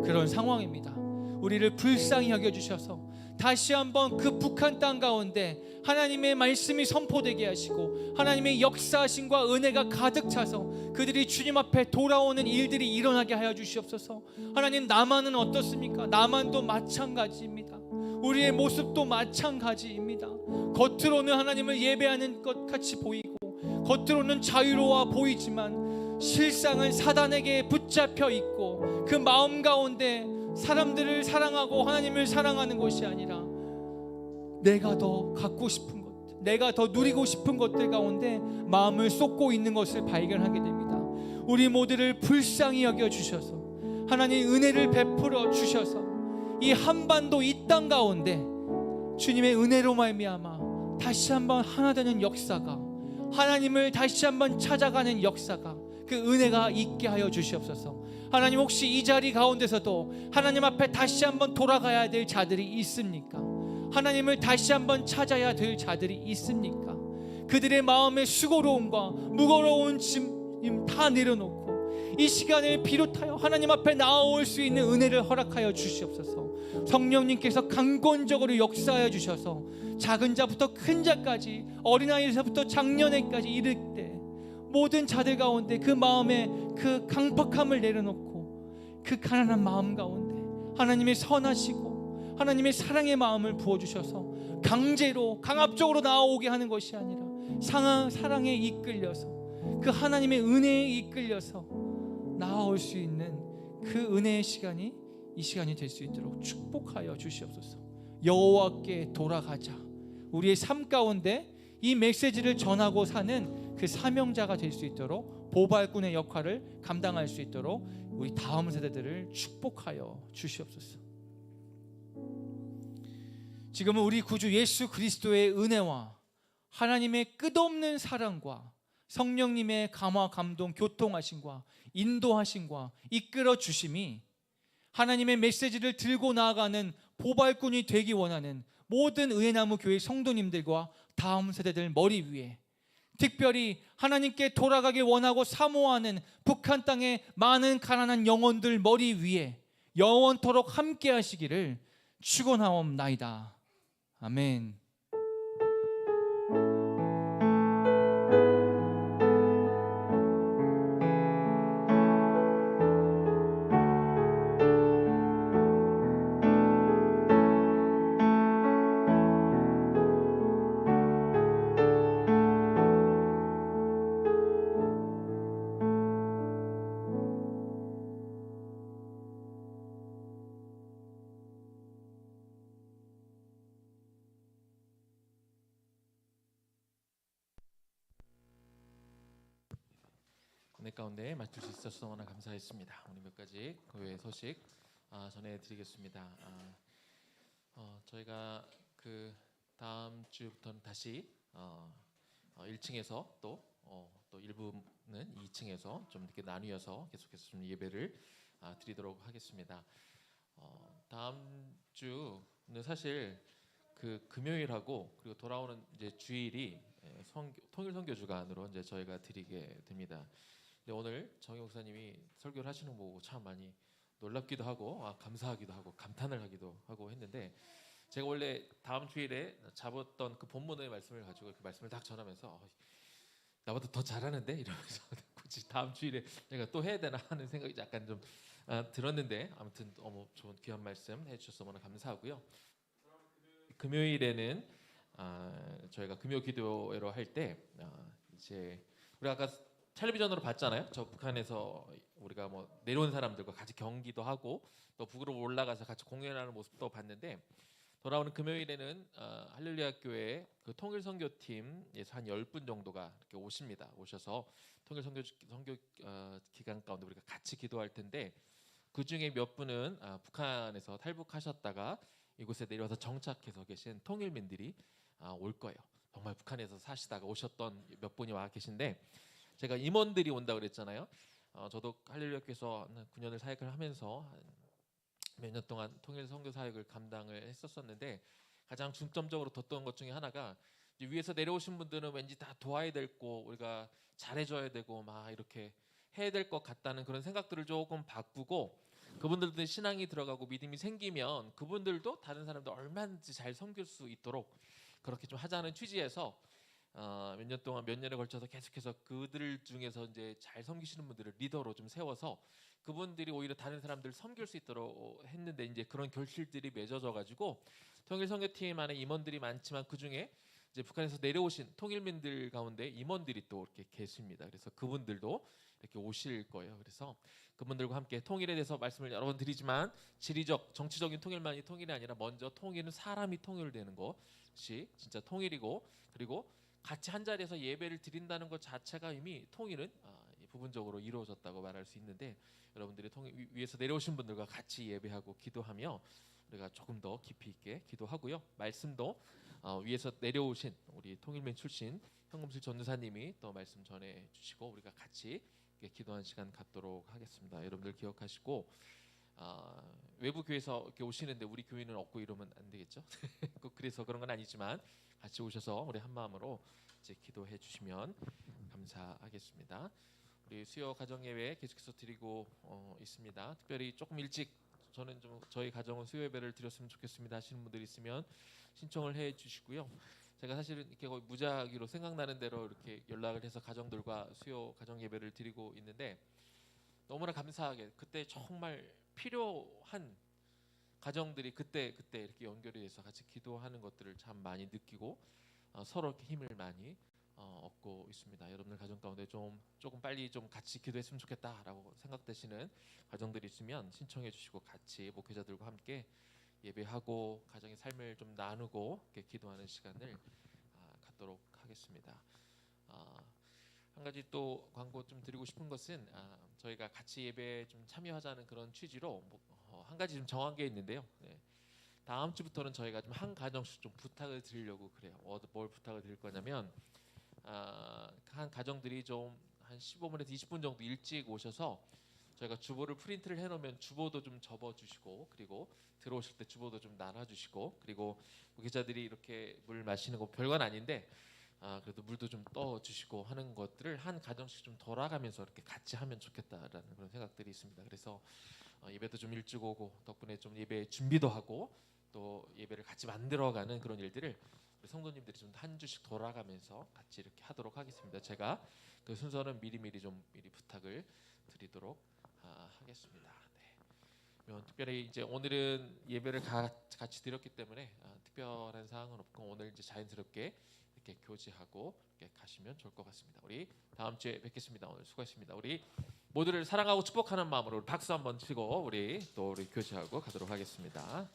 그런 상황입니다. 우리를 불쌍히 여겨주셔서 다시 한번 그 북한 땅 가운데 하나님의 말씀이 선포되게 하시고 하나님의 역사하심과 은혜가 가득 차서 그들이 주님 앞에 돌아오는 일들이 일어나게 하여 주시옵소서. 하나님, 남한은 어떻습니까? 남한도 마찬가지입니다. 우리의 모습도 마찬가지입니다. 겉으로는 하나님을 예배하는 것 같이 보이고 겉으로는 자유로워 보이지만 실상은 사단에게 붙잡혀 있고 그 마음 가운데 사람들을 사랑하고 하나님을 사랑하는 것이 아니라 내가 더 갖고 싶은 것, 내가 더 누리고 싶은 것들 가운데 마음을 쏟고 있는 것을 발견하게 됩니다. 우리 모두를 불쌍히 여겨주셔서 하나님 은혜를 베풀어 주셔서 이 한반도 이 땅 가운데 주님의 은혜로 말미암아 다시 한번 하나 되는 역사가, 하나님을 다시 한번 찾아가는 역사가, 그 은혜가 있게 하여 주시옵소서. 하나님, 혹시 이 자리 가운데서도 하나님 앞에 다시 한번 돌아가야 될 자들이 있습니까? 하나님을 다시 한번 찾아야 될 자들이 있습니까? 그들의 마음의 수고로움과 무거운 짐 다 내려놓고 이 시간을 비롯하여 하나님 앞에 나아올 수 있는 은혜를 허락하여 주시옵소서. 성령님께서 강권적으로 역사하여 주셔서 작은 자부터 큰 자까지, 어린아이에서부터 장년에까지 이를 때 모든 자들 가운데 그 마음에 그 강팍함을 내려놓고 그 가난한 마음 가운데 하나님의 선하시고 하나님의 사랑의 마음을 부어주셔서 강제로 강압적으로 나아오게 하는 것이 아니라 사랑에 이끌려서 그 하나님의 은혜에 이끌려서 나아올 수 있는 그 은혜의 시간이 이 시간이 될 수 있도록 축복하여 주시옵소서. 여호와께 돌아가자. 우리의 삶 가운데 이 메시지를 전하고 사는 그 사명자가 될 수 있도록, 보발꾼의 역할을 감당할 수 있도록 우리 다음 세대들을 축복하여 주시옵소서. 지금은 우리 구주 예수 그리스도의 은혜와 하나님의 끝없는 사랑과 성령님의 감화 감동 교통하심과 인도하심과 이끌어 주심이 하나님의 메시지를 들고 나아가는 보발꾼이 되기 원하는 모든 의회나무 교회 성도님들과 다음 세대들 머리 위에, 특별히 하나님께 돌아가길 원하고 사모하는 북한 땅의 많은 가난한 영혼들 머리 위에 영원토록 함께 하시기를 축원하옵나이다. 아멘. 은혜 가운데 맡을 수 있어서 너무나 감사했습니다. 오늘 몇 가지 교회 소식 전해드리겠습니다. 저희가 그 다음 주부터는 다시 1층에서 또 일부는 2층에서 좀 이렇게 나뉘어서 계속해서 좀 예배를 드리도록 하겠습니다. 다음 주는 사실 그 금요일하고 그리고 돌아오는 이제 주일이 통일 선교 주간으로 이제 저희가 드리게 됩니다. 근데 오늘 정영 목사님이 설교를 하시는 거 보고 참 많이 놀랍기도 하고 감사하기도 하고 감탄을 하기도 하고 했는데, 제가 원래 다음 주일에 잡았던 그 본문의 말씀을 가지고 그 말씀을 딱 전하면서 나보다 더 잘하는데 이러면서 굳이 다음 주일에 내가 또 해야 되나 하는 생각이 약간 좀 들었는데, 아무튼 너무 좋은 귀한 말씀 해주셔서 너무나 감사하고요. 금요일에는 저희가 금요 기도회로 할 때 이제 우리 아까 텔레비전으로 봤잖아요. 저 북한에서 우리가 뭐 내려온 사람들과 같이 경기도 하고 또 북으로 올라가서 같이 공연하는 모습도 봤는데, 돌아오는 금요일에는 할렐루야 교회 그 통일 선교팀에서 한 10분 정도가 이렇게 오셔서 통일 선교 기간 가운데 우리가 같이 기도할 텐데, 그 중에 몇 분은 북한에서 탈북하셨다가 이곳에 내려와서 정착해서 계신 통일민들이 올 거예요. 정말 북한에서 사시다가 오셨던 몇 분이 와 계신데, 제가 임원들이 온다 그랬잖아요. 저도 할렐루야교에서 9년을 사역을 하면서 몇 년 동안 통일 선교 사역을 감당을 했었었는데, 가장 중점적으로 뒀던 것 중에 하나가 위에서 내려오신 분들은 왠지 다 도와야 될 거, 우리가 잘해줘야 되고 막 이렇게 해야 될 것 같다는 그런 생각들을 조금 바꾸고, 그분들도 신앙이 들어가고 믿음이 생기면 그분들도 다른 사람들 얼마든지 잘 섬길 수 있도록 그렇게 좀 하자는 취지에서 몇 년 동안 몇 년에 걸쳐서 계속해서 그들 중에서 이제 잘 섬기시는 분들을 리더로 좀 세워서 그분들이 오히려 다른 사람들 섬길 수 있도록 했는데, 이제 그런 결실들이 맺어져 가지고 통일 선교팀 안에 임원들이 많지만 그 중에 이제 북한에서 내려오신 통일민들 가운데 임원들이 또 이렇게 계십니다. 그래서 그분들도 이렇게 오실 거예요. 그래서 그분들과 함께 통일에 대해서 말씀을 여러 번 드리지만, 지리적 정치적인 통일만이 통일이 아니라 먼저 통일은 사람이 통일되는 것이 진짜 통일이고, 그리고 같이 한 자리에서 예배를 드린다는 것 자체가 이미 통일은 부분적으로 이루어졌다고 말할 수 있는데, 여러분들이 위에서 내려오신 분들과 같이 예배하고 기도하며 우리가 조금 더 깊이 있게 기도하고요. 말씀도 위에서 내려오신 우리 통일맨 출신 현금실 전도사님이 또 말씀 전해 주시고 우리가 같이 기도하는 시간 갖도록 하겠습니다. 여러분들 기억하시고 외부 교회에서 이렇게 오시는데 우리 교회는 없고 이러면 안 되겠죠? 그래서 그런 건 아니지만 같이 오셔서 우리 한 마음으로 이제 기도해 주시면 감사하겠습니다. 우리 수요 가정 예배 계속해서 드리고 있습니다. 특별히 조금 일찍 저는 좀 저희 가정은 수요 예배를 드렸으면 좋겠습니다 하시는 분들 있으면 신청을 해 주시고요. 제가 사실은 이렇게 거의 무작위로 생각나는 대로 이렇게 연락을 해서 가정들과 수요 가정 예배를 드리고 있는데, 너무나 감사하게 그때 정말 필요한 가정들이 그때 이렇게 연결이 돼서 같이 기도하는 것들을 참 많이 느끼고 서로 힘을 많이 얻고 있습니다. 여러분들 가정 가운데 조금 빨리 좀 같이 기도했으면 좋겠다라고 생각되시는 가정들이 있으면 신청해 주시고 같이 목회자들과 함께 예배하고 가정의 삶을 좀 나누고 이렇게 기도하는 시간을 갖도록 하겠습니다. 한 가지 또 광고 좀 드리고 싶은 것은 저희가 같이 예배에 좀 참여하자는 그런 취지로 한 가지 좀 정한 게 있는데요. 네. 다음 주부터는 저희가 좀 한 가정씩 좀 부탁을 드리려고 그래요. 뭘 부탁을 드릴 거냐면 한 가정들이 좀 한 15분에서 20분 정도 일찍 오셔서 저희가 주보를 프린트를 해놓으면 주보도 좀 접어주시고 그리고 들어오실 때 주보도 좀 나눠주시고 그리고 목회자들이 이렇게 물 마시는 거 별건 아닌데 그래도 물도 좀 떠주시고 하는 것들을 한 가정씩 좀 돌아가면서 이렇게 같이 하면 좋겠다라는 그런 생각들이 있습니다. 그래서 예배도 좀 일찍 오고 덕분에 좀 예배 준비도 하고 또 예배를 같이 만들어가는 그런 일들을 우리 성도님들이 좀 한 주씩 돌아가면서 같이 이렇게 하도록 하겠습니다. 제가 그 순서는 미리 부탁을 드리도록 하겠습니다. 네. 특별히 이제 오늘은 예배를 같이 드렸기 때문에 특별한 사항은 없고 오늘 이제 자연스럽게 이렇게 교제하고 이렇게 가시면 좋을 것 같습니다. 우리 다음 주에 뵙겠습니다. 오늘 수고하셨습니다. 우리 모두를 사랑하고 축복하는 마음으로 우리 박수 한번 치고 우리 교제하고 가도록 하겠습니다.